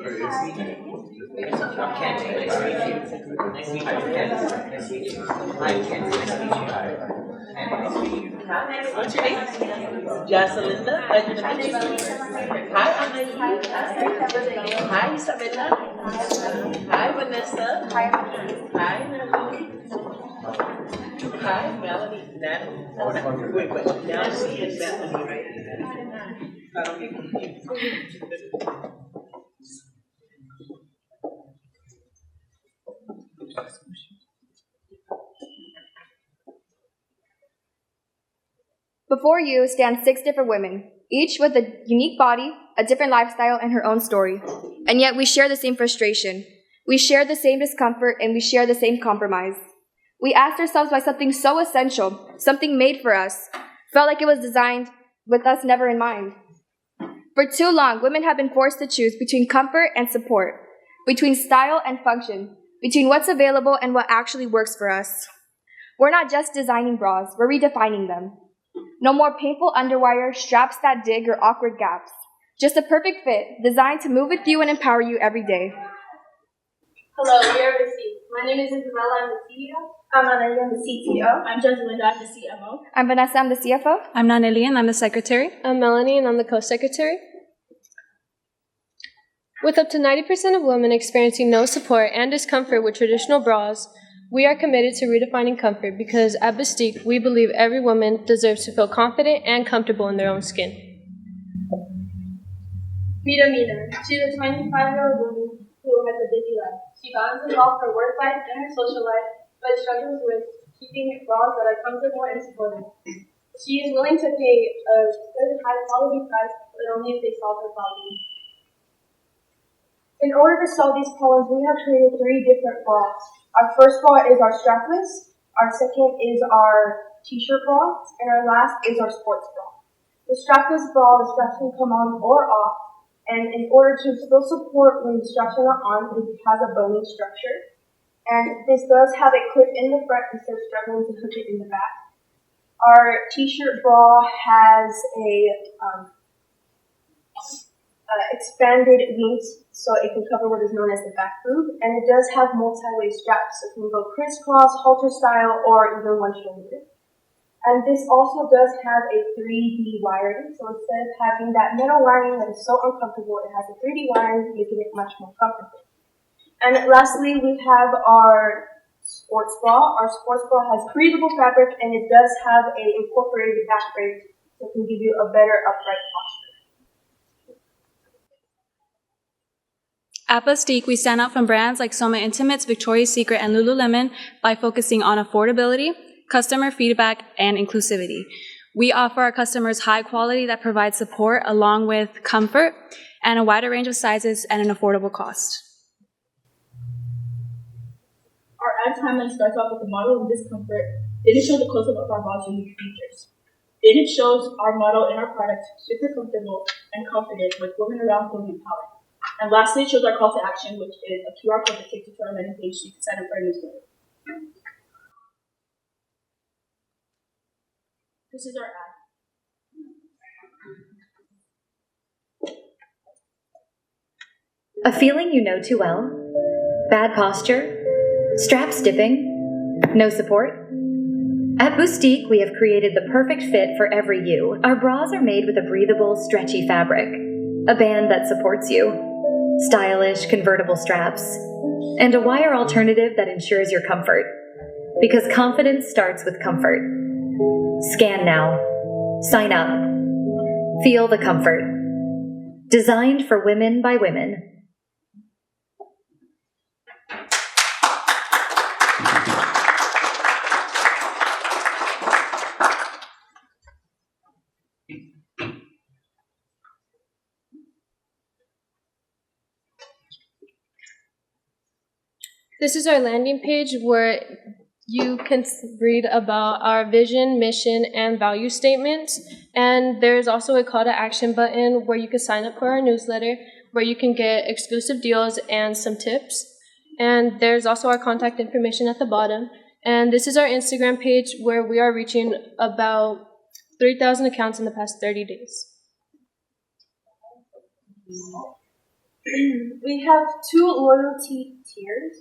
I'm Ken. Nice to meet you. Nice to meet you. I'm Ken. Nice to meet you. I'm Ken. Nice to meet you. And nice to meet you. What's your name? Jocelynda. Pleasure to meet you. Hi, Amelie. Hi, Isabella. Hi, Vanessa. Hi, Natalie. Hi, Melanie. Natalie. Wait. Natalie and Melanie, right? I don't get confused. Before you stand 6 different women, each with a unique body, a different lifestyle, and her own story. And yet we share the same frustration. We share the same discomfort, and we share the same compromise. We asked ourselves why something so essential, something made for us, felt like it was designed with us never in mind. For too long, women have been forced to choose between comfort and support, between style and function, between what's available and what actually works for us. We're not just designing bras, we're redefining them. No more painful underwire, straps that dig, or awkward gaps. Just a perfect fit, designed to move with you and empower you every day. Hello, we are Bustique. My name is Isabella, I'm the CEO. I'm Anaya, I'm the CTO. I'm Joselinda, I'm the CMO. I'm Vanessa, I'm the CFO. I'm Naneli, and I'm the secretary. I'm Melanie, and I'm the co-secretary. With up to 90% of women experiencing no support and discomfort with traditional bras, we are committed to redefining comfort because at Bustique, we believe every woman deserves to feel confident and comfortable in their own skin. Meet Amina. She's a 25-year-old woman who has a busy life. She balances off her work life and her social life, but struggles with keeping bras that are comfortable and supportive. She is willing to pay a good high-quality price, but only if they solve her problems. In order to solve these problems, we have created 3 different bras. Our first bra is our strapless, our second is our t-shirt bra, and our last is our sports bra. The strapless bra, the straps can come on or off, and in order to still support when the straps are not on, it has a bony structure. And this does have a clip in the front instead of struggling to hook it in the back. Our t-shirt bra has a expanded wings, so it can cover what is known as the back boob, and it does have multi-way straps, so it can go crisscross, halter style, or even one-shouldered. And this also does have a 3D wiring, so instead of having that metal wiring that is so uncomfortable, it has a 3D wiring, making it much more comfortable. And lastly, we have our sports bra. Our sports bra has breathable fabric, and it does have a incorporated back brace, so it can give you a better upright posture. At Bustique, we stand out from brands like Soma Intimates, Victoria's Secret, and Lululemon by focusing on affordability, customer feedback, and inclusivity. We offer our customers high quality that provides support along with comfort and a wider range of sizes at an affordable cost. Our ad timeline starts off with the model of discomfort, then it shows a close-up of our body's unique features. Then it shows our model and our product super comfortable and confident with women around feeling empowered. And lastly, it shows our call to action, which is a QR code that takes you to our landing page so you can sign up for our newsletter. This is our ad. A feeling you know too well? Bad posture? Straps dipping? No support? At Bustique, we have created the perfect fit for every you. Our bras are made with a breathable, stretchy fabric, a band that supports you, stylish, convertible straps, and a wire alternative that ensures your comfort. Because confidence starts with comfort. Scan now. Sign up. Feel the comfort. Designed for women by women. This is our landing page where you can read about our vision, mission, and value statements. And there's also a call to action button where you can sign up for our newsletter, where you can get exclusive deals and some tips. And there's also our contact information at the bottom. And this is our Instagram page where we are reaching about 3,000 accounts in the past 30 days. We have 2 loyalty tiers.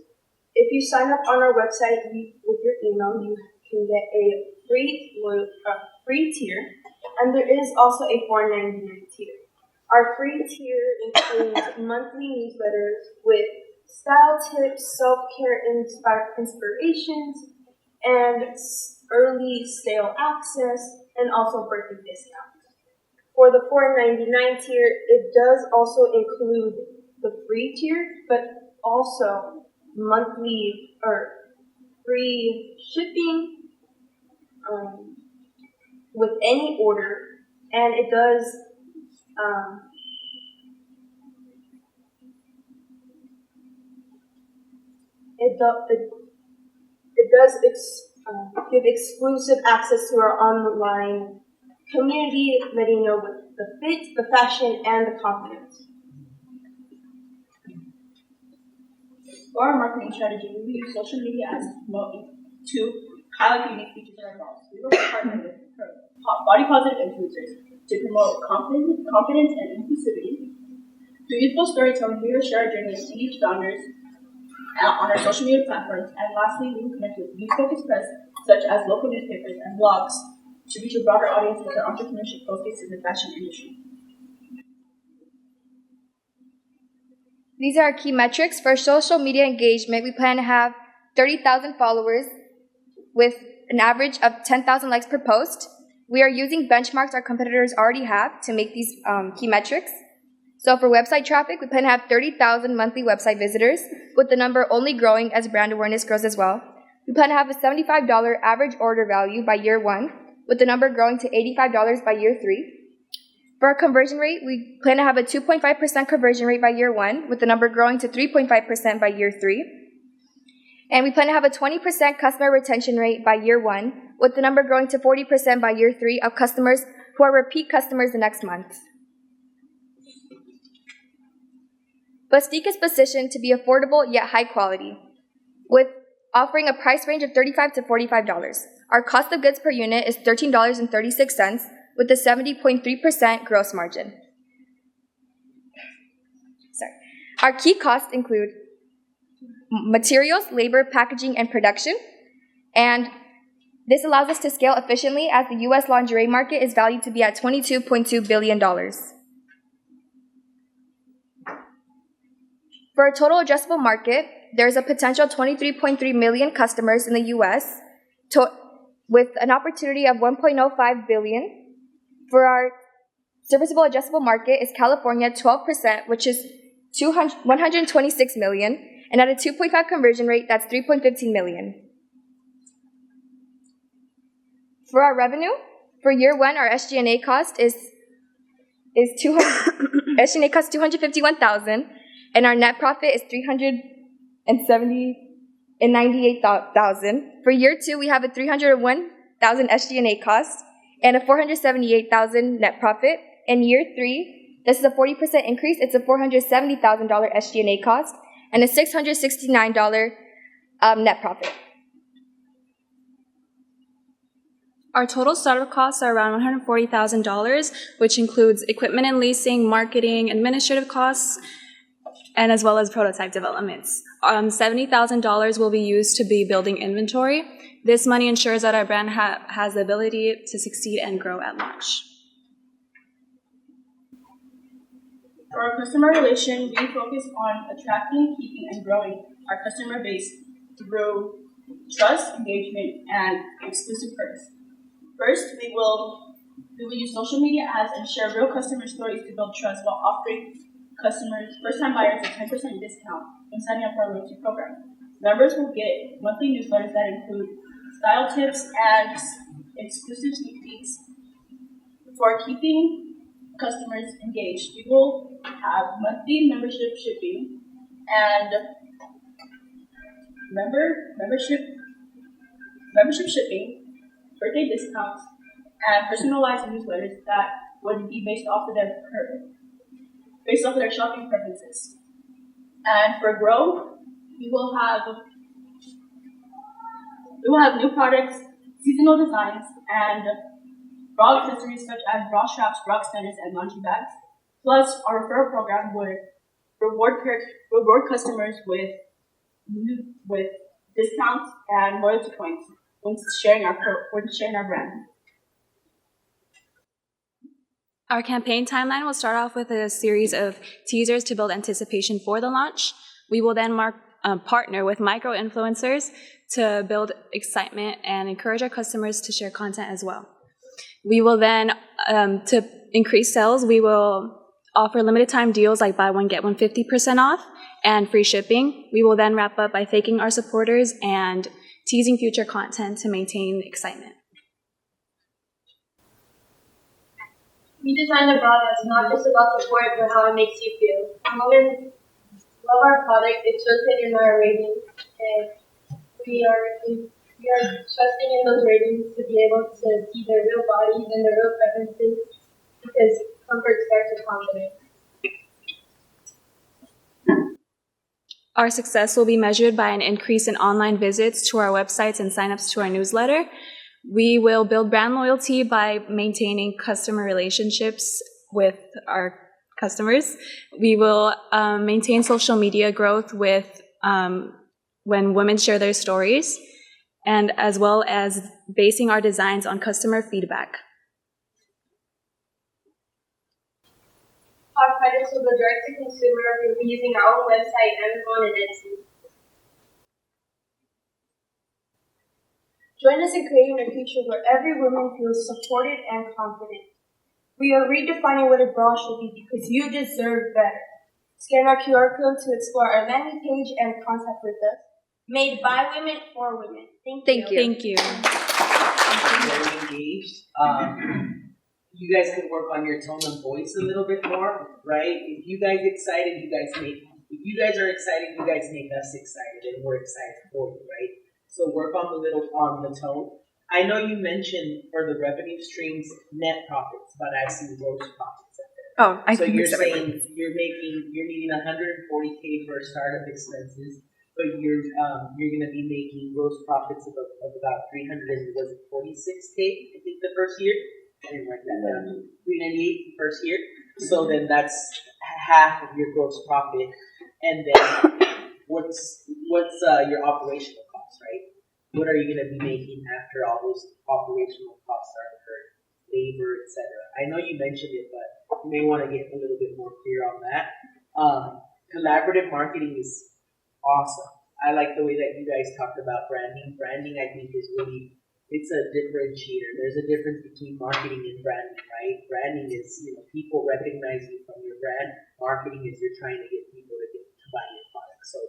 If you sign up on our website with your email, you can get a free tier, and there is also a $4.99 tier. Our free tier includes monthly newsletters with style tips, self-care inspirations, and early sale access, and also birthday discounts. For the $4.99 tier, it does also include the free tier, but also monthly or free shipping with any order, and it does give exclusive access to our online community, letting you know with the fit, the fashion, and the confidence. For our marketing strategy, we use social media as to highlight unique features of our models. We will partner with body positive influencers to promote confidence and inclusivity. Through useful storytelling, we will share our journey as teenage founders on our social media platforms. And lastly, we will connect with youth-focused press, such as local newspapers and blogs, to reach a broader audience with our entrepreneurship focus in the fashion industry. These are our key metrics. For social media engagement, we plan to have 30,000 followers with an average of 10,000 likes per post. We are using benchmarks our competitors already have to make these key metrics. So for website traffic, we plan to have 30,000 monthly website visitors, with the number only growing as brand awareness grows as well. We plan to have a $75 average order value by year 1, with the number growing to $85 by year 3. For our conversion rate, we plan to have a 2.5% conversion rate by year 1, with the number growing to 3.5% by year 3. And we plan to have a 20% customer retention rate by year 1, with the number growing to 40% by year 3 of customers who are repeat customers the next month. Bustique is positioned to be affordable yet high quality, with offering a price range of $35 to $45. Our cost of goods per unit is $13.36, with a 70.3% gross margin. Our key costs include materials, labor, packaging, and production, and this allows us to scale efficiently as the U.S. lingerie market is valued to be at $22.2 billion. For a total addressable market, there's a potential 23.3 million customers in the U.S. With an opportunity of 1.05 billion. For our serviceable addressable market is California, 12%, which is 126 million, and at a 2.5 conversion rate, that's 3.15 million. For our revenue, for year 1, our SG&A cost is $251,000, and our net profit is $398,000. For year 2, we have a $301,000 SG&A cost and a $478,000 net profit. In year 3, this is a 40% increase. It's a $470,000 SG&A cost and a $669 net profit. Our total startup costs are around $140,000, which includes equipment and leasing, marketing, administrative costs, and as well as prototype developments. $70,000 will be used to be building inventory. This money ensures that our brand has the ability to succeed and grow at launch. For our customer relation, we focus on attracting, keeping, and growing our customer base through trust, engagement, and exclusive perks. First, we will use social media ads and share real customer stories to build trust while offering customers, first-time buyers, a 10% discount when signing up for our loyalty program. Members will get monthly newsletters that include style tips and exclusive sneak peeks. For keeping customers engaged, we will have monthly membership shipping and membership shipping, birthday discounts, and personalized newsletters that would be based off of their shopping preferences. And for growth, we will have new products, seasonal designs, and bra accessories such as bra straps, bra extenders, and laundry bags. Plus, our referral program would reward customers with discounts and loyalty points when sharing our brand. Our campaign timeline will start off with a series of teasers to build anticipation for the launch. We will then partner with micro-influencers to build excitement and encourage our customers to share content as well. We will then, to increase sales, we will offer limited time deals like buy one, get one 50% off and free shipping. We will then wrap up by thanking our supporters and teasing future content to maintain excitement. We designed a bra that's not just about support, but how it makes you feel. When women love our product, it shows it in our ratings, and we are trusting in those ratings to be able to see their real bodies and their real preferences, because comfort starts with confidence. Our success will be measured by an increase in online visits to our websites and signups to our newsletter. We will build brand loyalty by maintaining customer relationships with our customers. We will maintain social media growth with when women share their stories, and as well as basing our designs on customer feedback. Our products will go direct to consumer. We'll be using our own website, Amazon, and Etsy. Join us in creating a future where every woman feels supported and confident. We are redefining what a bra should be because you deserve better. Scan our QR code to explore our landing page and contact with us. Made by women for women. Thank you. Thank you. Very engaged. You guys could work on your tone of voice a little bit more, right? If you guys are excited, you guys make us excited, and we're excited for you, right? So work on the tone. I know you mentioned for the revenue streams net profits, but I see gross profits up there. Oh, so you're saying you're needing $140K for startup expenses, but you're going to be making gross profits of about 346K, I think, the first year. I didn't write that down. 398 first year. So then that's half of your gross profit, and then what's your operational costs, right? What are you going to be making after all those operational costs are incurred, labor, etc.? I know you mentioned it, but you may want to get a little bit more clear on that. Collaborative marketing is awesome. I like the way that you guys talked about branding. Branding, I think, is really, it's a differentiator. There's a difference between marketing and branding, right? Branding is, people recognize you from your brand. Marketing is you're trying to get people to buy your product. So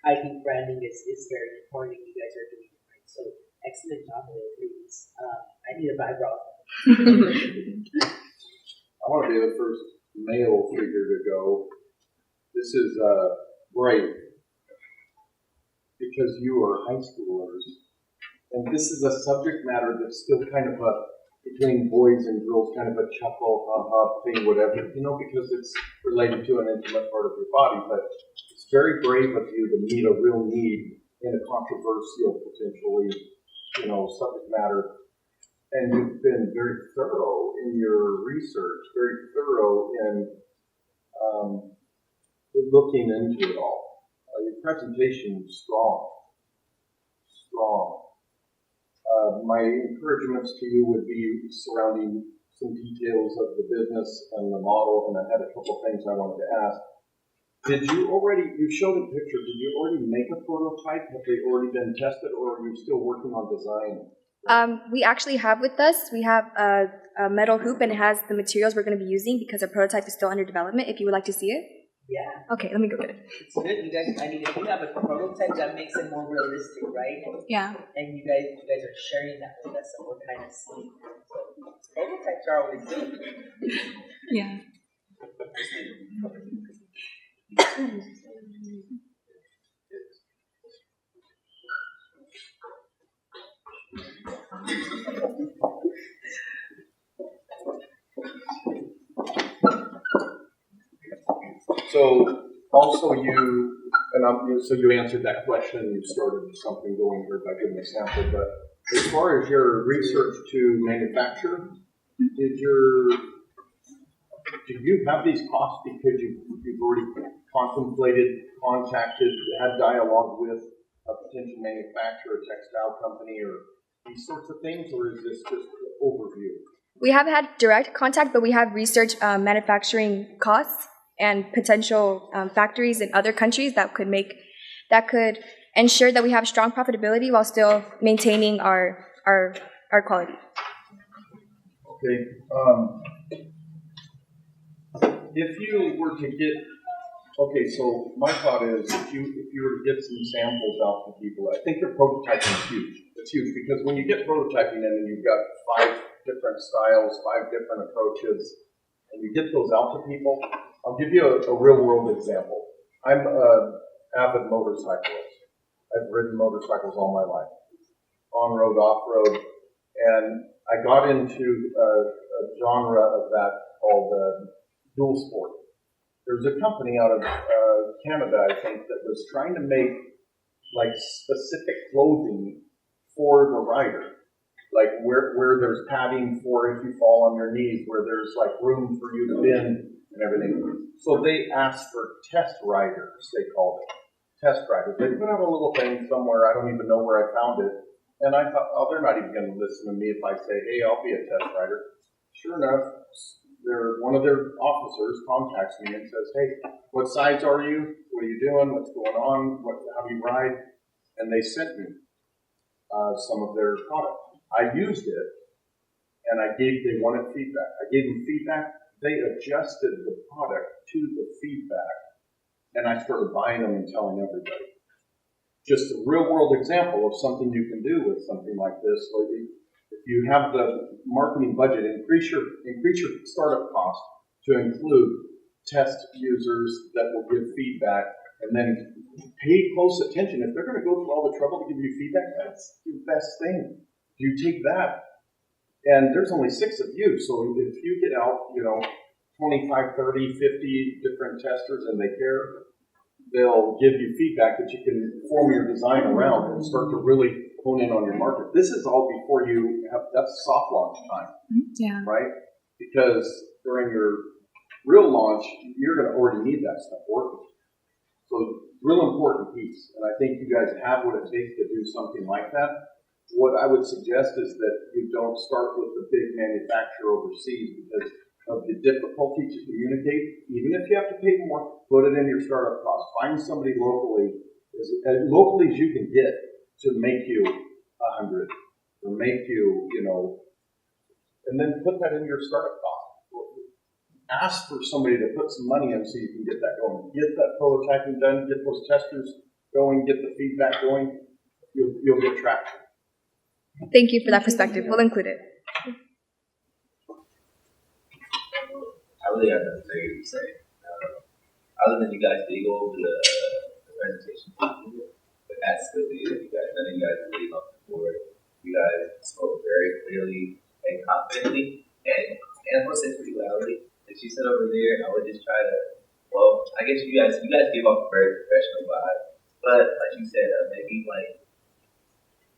I think branding is very important, and you guys are doing it right. So excellent job there, please. I need a eyebrow. I want to be the first male figure to go. This is great because you are high schoolers, and this is a subject matter that's still kind of between boys and girls, kind of a chuckle, thing, whatever, because it's related to an intimate part of your body. But it's very brave of you to meet a real need in a controversial, potentially, subject matter. And you've been very thorough in your research, very thorough in looking into it all. Your presentation is strong. My encouragements to you would be surrounding some details of the business and the model, and I had a couple things I wanted to ask. You showed a picture, did you already make a prototype? Have they already been tested, or are you still working on design? We actually have with us, we have a metal hoop, and it has the materials we're going to be using because our prototype is still under development, if you would like to see it. Yeah. Okay, let me go get it. It's good. You guys, if you have a prototype, that makes it more realistic, right? Yeah. And you guys are sharing that with us, and we're kind of seeing that. So prototypes are always good. Yeah. So also you answered that question. You started something going here by giving a sample. But as far as your research to manufacture, do you have these costs because you've already contemplated, contacted, had dialogue with a potential manufacturer, textile company, or these sorts of things, or is this just an overview? We haven't had direct contact, but we have researched manufacturing costs and potential factories in other countries that could ensure that we have strong profitability while still maintaining our quality. Okay. If you were to get, okay, so my thought is if you were to get some samples out to people, I think your prototyping is huge. It's huge because when you get prototyping in and you've got 5 different styles, 5 different approaches, and you get those out to people, I'll give you a real world example. I'm an avid motorcyclist. I've ridden motorcycles all my life, on-road, off-road, and I got into a genre of that called dual sport. There's a company out of Canada, I think, that was trying to make like specific clothing for the rider, like where there's padding for if you fall on your knees, where there's like room for you to bend and everything. So they asked for test riders, they called it. Test riders. They put out a little thing somewhere, I don't even know where I found it, and I thought, oh, they're not even going to listen to me if I say, hey, I'll be a test rider. Sure enough, one of their officers contacts me and says, hey, what size are you? What are you doing? What's going on? How do you ride? And they sent me some of their product. I used it, and they wanted feedback. I gave them feedback. They adjusted the product to the feedback, and I started buying them and telling everybody. Just a real-world example of something you can do with something like this. Like if you have the marketing budget, increase your startup cost to include test users that will give feedback, and then pay close attention. If they're going to go through all the trouble to give you feedback, that's the best thing. You take that, and there's only 6 of you, so if you get out, 25, 30, 50 different testers and they care, they'll give you feedback that you can form your design around and start to really hone in on your market. This is all before you have, that's soft launch time, right? Because during your real launch, you're going to already need that stuff working. So, real important piece, and I think you guys have what it takes to do something like that. What I would suggest is that you don't start with the big manufacturer overseas because of the difficulty to communicate. Even if you have to pay more, put it in your startup cost. Find somebody locally, as locally as you can get, to make you 100, or make you, and then put that in your startup cost. Ask for somebody to put some money in so you can get that going. Get that prototyping done, get those testers going, get the feedback going. You'll get traction. Thank you for that perspective. We'll include it. I really have nothing to say. Other than you guys did go over the presentation, but that's still the you guys. None of you guys really off the board. You guys spoke very clearly and confidently, and I want to say pretty loudly. As you said over there, I would just try to. Well, I guess you guys give off a very professional vibe, but like you said, maybe like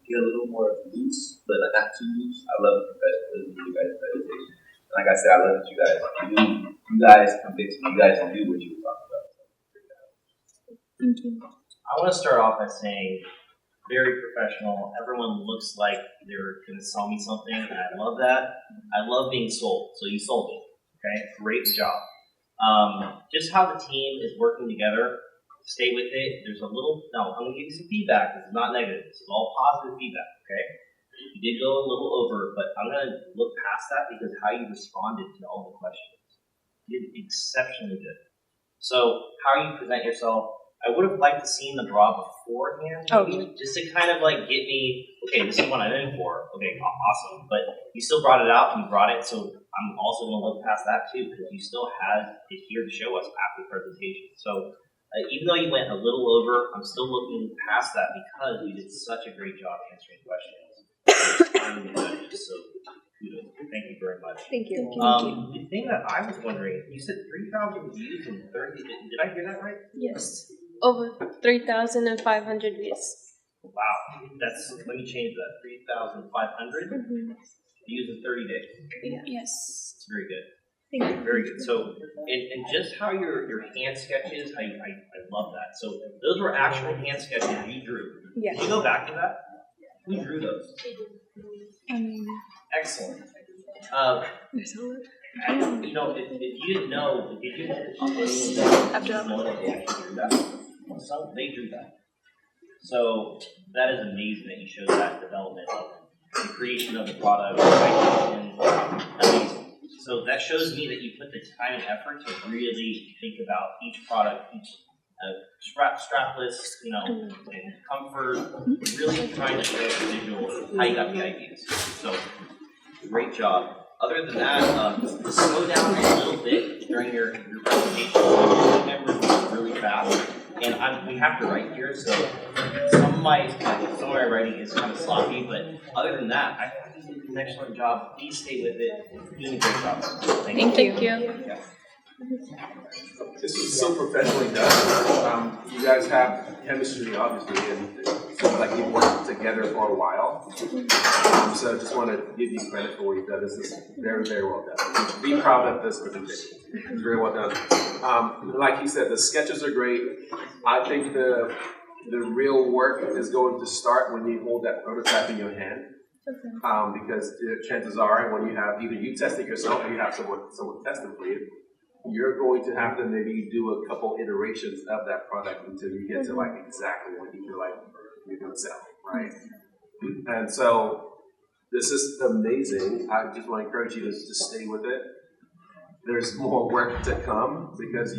get a little more loose, but not too loose. I love the professionalism of you guys' presentation. Like I said, I love that you guys convinced me. You guys do what you were talking about. Thank you. I want to start off by saying, very professional. Everyone looks like they're going to sell me something, and I love that. I love being sold, so you sold me. Okay, great job. Just how the team is working together, stay with it. There's a little, no, I'm going to give you some feedback. This is not negative. This is all positive feedback, okay? You did go a little over, but I'm going to look past that because how you responded to all the questions. You did exceptionally good. So, how you present yourself, I would have liked to see the bra beforehand, maybe, just to kind of like get me, okay, this is what I'm in for. Okay, awesome. But you still brought it out, you brought it, so I'm also going to look past that too, because you still had it here to show us after the presentation. So, even though you went a little over, I'm still looking past that because you did such a great job answering questions. So, kudos. Thank you very much. Thank you. The thing that I was wondering, you said 3,000 views in 30 days. Did I hear that right? Yes. Over 3,500 views. Wow. Let me change that. 3,500 views in 30 days. Yes. It's very good. Very good. So, and just how your hand sketches, I love that. So those were actual hand sketches you drew. Yes. Can you go back to that? Who drew those? Excellent. You know, if you didn't know, did you know that they actually drew that? So they drew that. So that is amazing that you showed that development of the creation of the product. Amazing. So that shows me that you put the time and effort to really think about each product, each strapless, you know, and comfort, really trying to show the visual how you got the ideas. So great job. Other than that, slow down a little bit during your presentation. I remember really fast, and we have to write here, so some of my writing is kind of sloppy, but other than that, I think you did an excellent job. Please stay with it. You're doing a great job. Thank you. Yeah. This was so professionally done. You guys have chemistry, obviously, and it seems like you've worked together for a while. So I just want to give you credit for what you've done. This is very, very well done. Be proud of this presentation. It's very well done. Like he said, the sketches are great. I think the real work is going to start when you hold that prototype in your hand. Because the chances are, when you have either you test it yourself or you have someone test it for you, you're going to have to maybe do a couple iterations of that product until you get to like exactly what you feel like you're going to sell, right? And so this is amazing. I just want to encourage you to just stay with it. There's more work to come because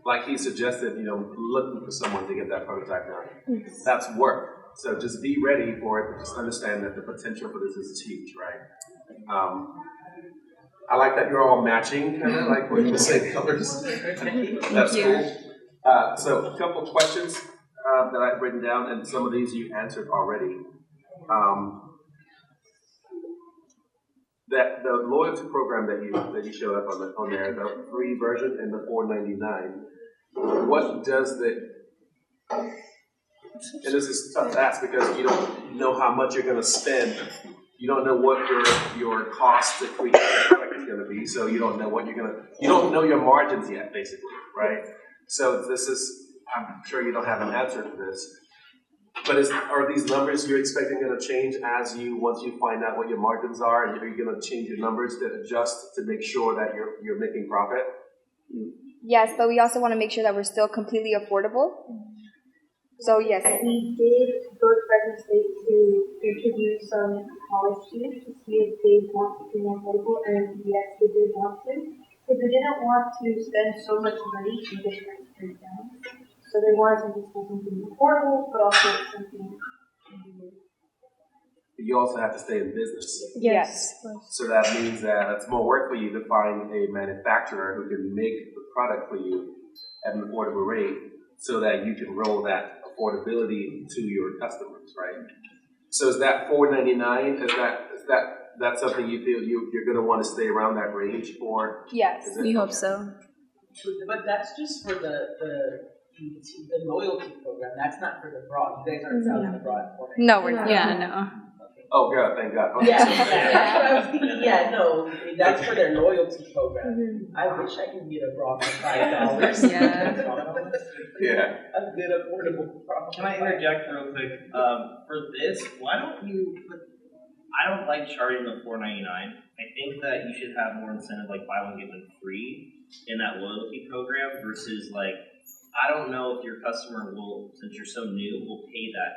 like he suggested, looking for someone to get that prototype done. That's work. So just be ready for it, but just understand that the potential for this is huge, right? I like that you're all matching, kind of like with the same colors. That's cool. So a couple questions that I've written down, and some of these you answered already. That the loyalty program that you showed up on there, the free version and the $4.99. What does and this is tough to ask because you don't know how much you're going to spend. You don't know what your cost to create the product is going to be, so you don't know you don't know your margins yet, basically, right? So I'm sure you don't have an answer to this, but are these numbers you're expecting going to change once you find out what your margins are, and are you going to change your numbers to adjust to make sure that you're making profit? Yes, but we also want to make sure that we're still completely affordable. So yes. We did go to Fresno State to interview some college students to see if they want to be more affordable, and yes, they did want to. But they didn't want to spend so much money to get price turned down. So they wanted to do something affordable, but also something. You also have to stay in business. Yes. So that means that it's more work for you to find a manufacturer who can make the product for you at an affordable rate, so that you can roll that affordability to your customers, right? So is that $4.99? Is that something you feel you're going to want to stay around that range for? Yes, we hope so. But that's just for the loyalty program. That's not for the bra. You guys aren't selling the bra. No, we're not. Yeah, no. Oh, God, thank God. Okay. Yeah, that's what I was thinking. Yeah, no, that's for their loyalty program. I wish I could get a bra for $5. Yeah. A good affordable bra. Can I interject real quick? For this, why don't you put? I don't like charging the $4.99. I think that you should have more incentive, like buy one get one free in that loyalty program versus like I don't know if your customer will, since you're so new, will pay that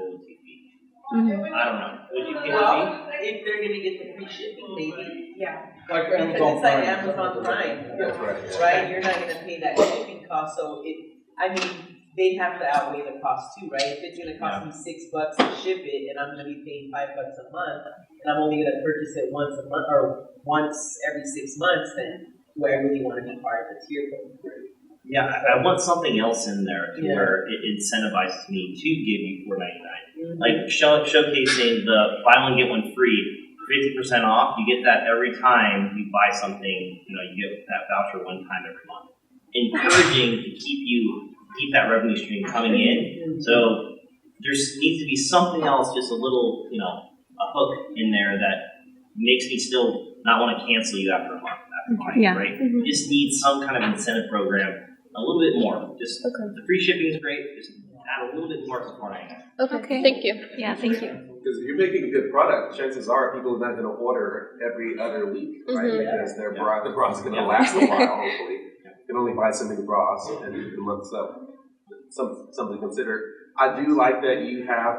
loyalty fee. Mm-hmm. I don't know. Would you pay Well, if they're gonna get the free shipping, maybe. Yeah. Like because it's like Amazon Prime. That's right. Right? You're not gonna pay that shipping cost, so they'd have to outweigh the cost too, right? If it's gonna cost me $6 to ship it, and I'm gonna be paying $5 a month, and I'm only gonna purchase it once a month or once every 6 months, then do I really want to be part of the tier program? Yeah, I want something else in there where it incentivizes me to give you $4.99. Like showcasing the buy one get one free, 50% off. You get that every time you buy something. You get that voucher one time every month. Encouraging to keep that revenue stream coming in. So there needs to be something else, just a little, a hook in there that makes me still not want to cancel you after a month, after buying, Yeah. right? You just need some kind of incentive program, a little bit more. Just the free shipping is great. Just add a little bit more support. Okay, thank you. Yeah, thank you. Because if you're making a good product, chances are people are not going to order every other week, right? Because their bra, the bra's going to last a while, hopefully. You can only buy so many bras in a month, so something to consider. I do like that you have,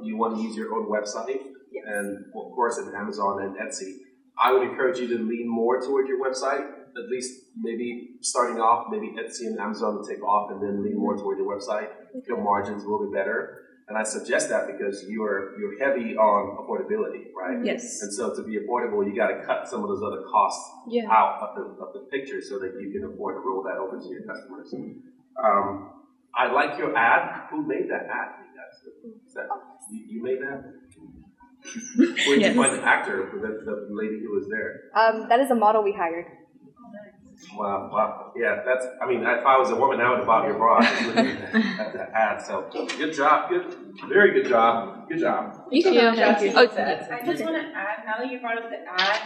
you want to use your own website, and of course in Amazon and Etsy. I would encourage you to lean more toward your website, at least maybe starting off, maybe Etsy and Amazon will take off and then lean more toward your website. Your margins will be better. And I suggest that because you're heavy on affordability, right? Yes. And so to be affordable, you got to cut some of those other costs out of the picture so that you can afford to roll that over to your customers. I like your ad. Who made that ad? Is that you made that? Where did you find the actor for the lady who was there? That is a model we hired. Wow. Yeah, that's, I mean, if I was a woman, I would have bought your bra just looking at the ad. So, good job. Very good job. Good job. You can go ahead. I just want to add, now that you brought up the ad,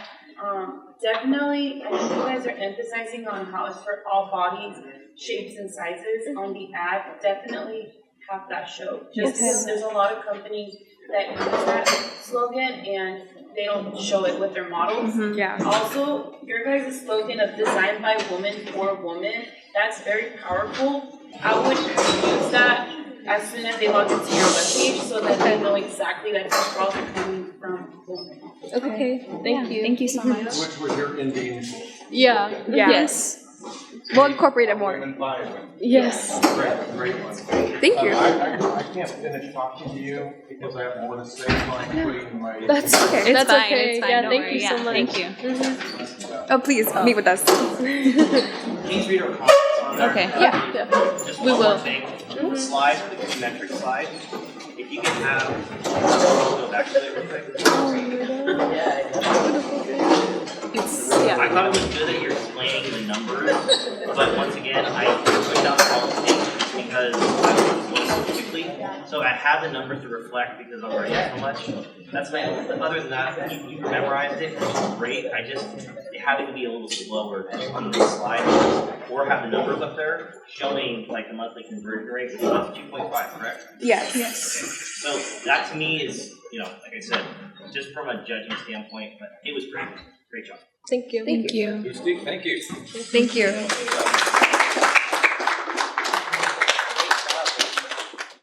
definitely, I think you guys are emphasizing on how it's for all bodies, shapes, and sizes on the ad. Definitely have that show. Just because there's a lot of companies that use that slogan and they don't show it with their models. Yeah. Also, your guys' slogan of designed by woman for woman, that's very powerful. I would use that as soon as they log into your webpage so that they know exactly that these bras are coming from women. Okay, thank you. Thank you so much. Which was your ending? Yeah. Yes. We'll incorporate it more. Women by women. Yes. Great one. Thank you. I can't finish talking to you because I have more to say, so I'm putting my. That's okay. It's That's fine. okay. It's fine. Yeah, Don't thank worry. you so Yeah, much. thank you. Oh, please meet with us. Please read our comments on there. Okay. Yeah. Just We one more will. thing. The slide, the metric slide, if you can have, go back to it real quick. I thought it was good that you're explaining the numbers, but once again, I put down policy because I was going so quickly. So I have the numbers to reflect because I'm writing so much. That's my other than that, you memorized it, which is great. I just having to be a little slower just on the slide or have the numbers up there showing like the monthly conversion rate, which was 2.5, correct? Yes. So that to me is, like I said, just from a judging standpoint, but it was great. Great job. Thank you. Thank you. Bustique, thank you. Thank you.